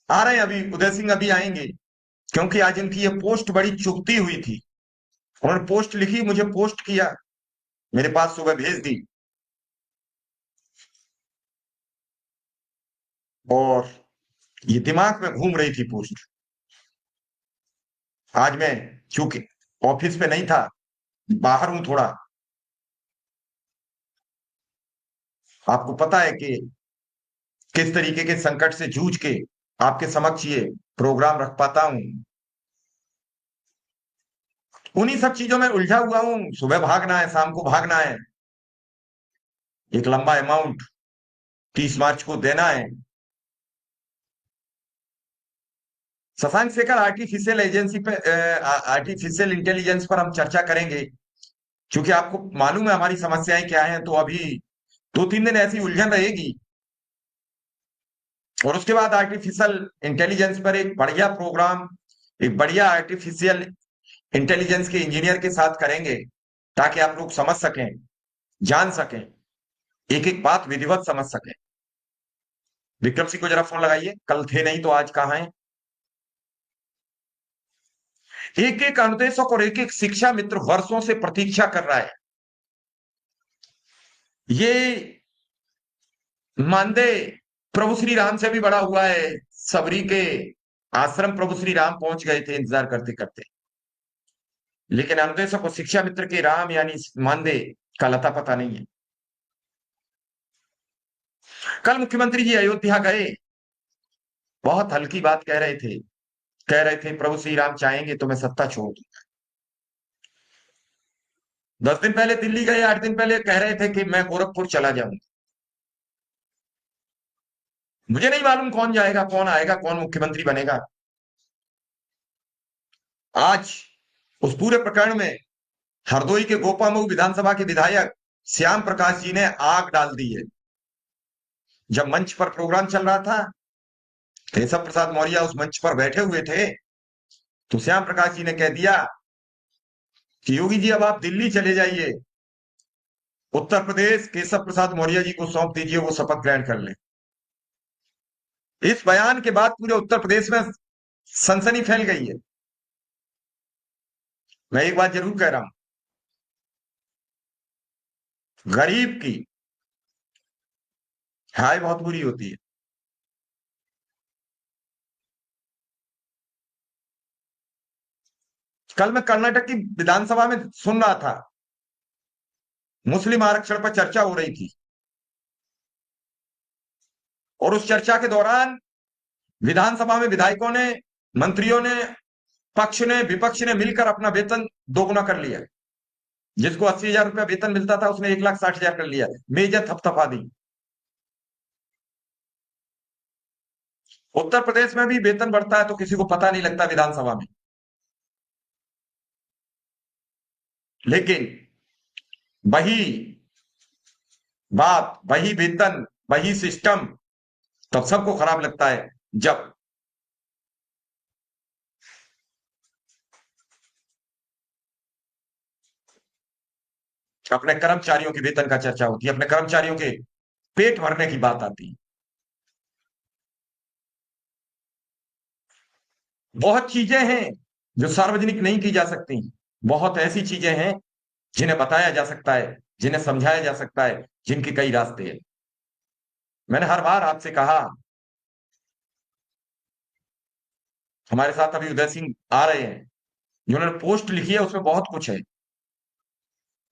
आ रहे हैं अभी, उदय सिंह अभी आएंगे। क्योंकि आज इनकी ये पोस्ट बड़ी चुभती हुई थी। उन्होंने पोस्ट लिखी, मुझे पोस्ट किया, मेरे पास सुबह भेज दी। और ये दिमाग में घूम रही थी पोस्ट। आज मैं चूंकि ऑफिस पे नहीं था, बाहर हूं थोड़ा। आपको पता है कि किस तरीके के संकट से जूझ के आपके समक्ष ये प्रोग्राम रख पाता हूं। उन्हीं सब चीजों में उलझा हुआ हूं। सुबह भागना है, शाम को भागना है, एक लंबा अमाउंट 30 मार्च को देना है। शशांक शेखर, आर्टिफिशियल इंटेलिजेंस पर हम चर्चा करेंगे। क्योंकि आपको मालूम है हमारी समस्याएं क्या हैं, तो अभी 2-3 दिन ऐसी उलझन रहेगी। और उसके बाद आर्टिफिशियल इंटेलिजेंस पर एक बढ़िया प्रोग्राम, एक बढ़िया आर्टिफिशियल इंटेलिजेंस के इंजीनियर के साथ करेंगे, ताकि आप लोग समझ सकें, जान सकें, एक एक बात विधिवत समझ सकें। विक्रम सिंह को जरा फोन लगाइए, कल थे नहीं तो आज कहाँ हैं। एक एक अनुदेशक और एक एक शिक्षा मित्र वर्षों से प्रतीक्षा कर रहा है। ये मानदेय प्रभु श्री राम से भी बड़ा हुआ है। सबरी के आश्रम प्रभु श्री राम पहुंच गए थे इंतजार करते करते। लेकिन अनुदेशक और शिक्षा मित्र के राम यानी मानदेय का लता पता नहीं है। कल मुख्यमंत्री जी अयोध्या गए, बहुत हल्की बात कह रहे थे प्रभु श्री राम चाहेंगे तो मैं सत्ता छोड़ दूं। 10 दिन पहले दिल्ली गए, 8 दिन पहले कह रहे थे कि मैं गोरखपुर चला जाऊंगा। मुझे नहीं मालूम कौन जाएगा, कौन आएगा, कौन मुख्यमंत्री बनेगा। आज उस पूरे प्रकरण में हरदोई के गोपामऊ विधानसभा के विधायक श्याम प्रकाश जी ने आग डाल दी है। जब मंच पर प्रोग्राम चल रहा था, केशव प्रसाद मौर्य उस मंच पर बैठे हुए थे, तो श्याम प्रकाश जी ने कह दिया कि योगी जी अब आप दिल्ली चले जाइए, उत्तर प्रदेश केशव प्रसाद मौर्य जी को सौंप दीजिए, वो शपथ ग्रहण कर लें। इस बयान के बाद पूरे उत्तर प्रदेश में सनसनी फैल गई है। मैं एक बात जरूर कह रहा हूं, गरीब की हाय बहुत बुरी होती है। कल मैं कर्नाटक की विधानसभा में सुन रहा था, मुस्लिम आरक्षण पर चर्चा हो रही थी। और उस चर्चा के दौरान विधानसभा में विधायकों ने, मंत्रियों ने, पक्ष ने, विपक्ष ने मिलकर अपना वेतन दोगुना कर लिया। जिसको 80,000 रुपया वेतन मिलता था उसने 1,60,000 कर लिया। मेजर थपथपा दी। उत्तर प्रदेश में भी वेतन बढ़ता है तो किसी को पता नहीं लगता विधानसभा में। लेकिन वही बात, वही वेतन, वही सिस्टम तब सबको खराब लगता है जब अपने कर्मचारियों के वेतन का चर्चा होती है, अपने कर्मचारियों के पेट भरने की बात आती है। बहुत चीजें हैं जो सार्वजनिक नहीं की जा सकती। बहुत ऐसी चीजें हैं जिन्हें बताया जा सकता है, जिन्हें समझाया जा सकता है, जिनके कई रास्ते हैं। मैंने हर बार आपसे कहा, हमारे साथ अभी उदय सिंह आ रहे हैं, जिन्होंने पोस्ट लिखी है उसमें बहुत कुछ है।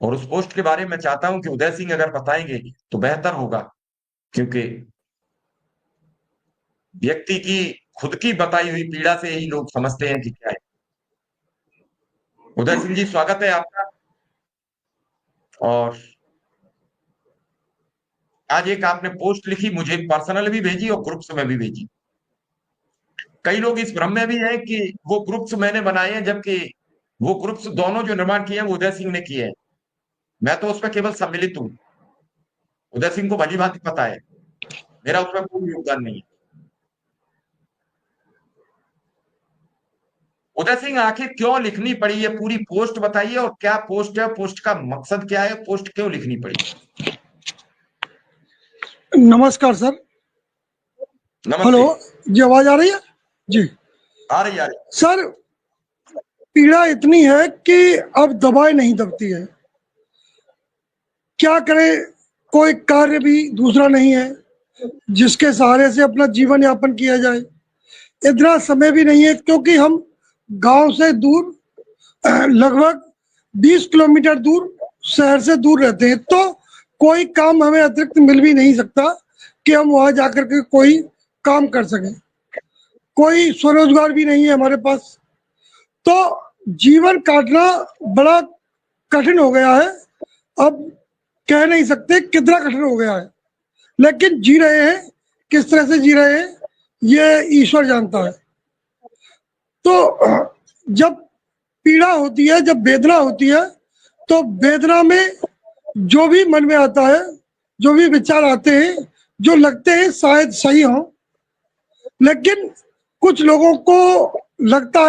और उस पोस्ट के बारे में मैं चाहता हूं कि उदय सिंह अगर बताएंगे तो बेहतर होगा। क्योंकि व्यक्ति की खुद की बताई हुई पीड़ा से ही लोग समझते हैं कि क्या है। उदय सिंह जी, स्वागत है आपका। और आज एक आपने पोस्ट लिखी, मुझे पर्सनल भी भेजी और ग्रुप्स में भी भेजी। कई लोग इस भ्रम में भी हैं कि वो ग्रुप्स मैंने बनाए हैं, जबकि वो ग्रुप्स दोनों जो निर्माण किए हैं वो उदय सिंह ने किए हैं। मैं तो उसमें केवल सम्मिलित हूं। उदय सिंह को भली भांति पता है, मेरा उसमें कोई योगदान नहीं है। उदय सिंह, आखिर क्यों लिखनी पड़ी ये पूरी पोस्ट बताइए, और क्या पोस्ट है, पोस्ट का मकसद क्या है, पोस्ट क्यों लिखनी पड़ी। नमस्कार सर। हेलो। नमस्ते। जी आवाज आ रही है जी आ रही सर। पीड़ा इतनी है कि अब दबाएं नहीं दबती है, क्या करें, कोई कार्य भी दूसरा नहीं है जिसके सहारे से अपना जीवन यापन किया जाए। इतना समय भी नहीं है क्योंकि हम गांव से दूर लगभग 20 किलोमीटर दूर शहर से दूर रहते हैं, तो कोई काम हमें अतिरिक्त मिल भी नहीं सकता कि हम वहां जाकर के कोई काम कर सकें। कोई स्वरोजगार भी नहीं है हमारे पास, तो जीवन काटना बड़ा कठिन हो गया है। अब कह नहीं सकते कितना कठिन हो गया है, लेकिन जी रहे हैं। किस तरह से जी रहे हैं ये ईश्वर जानता है। तो जब पीड़ा होती है, जब वेदना होती है, तो वेदना में जो भी मन में आता है, जो भी विचार आते हैं, जो लगते हैं शायद सही हो, लेकिन कुछ लोगों को लगता है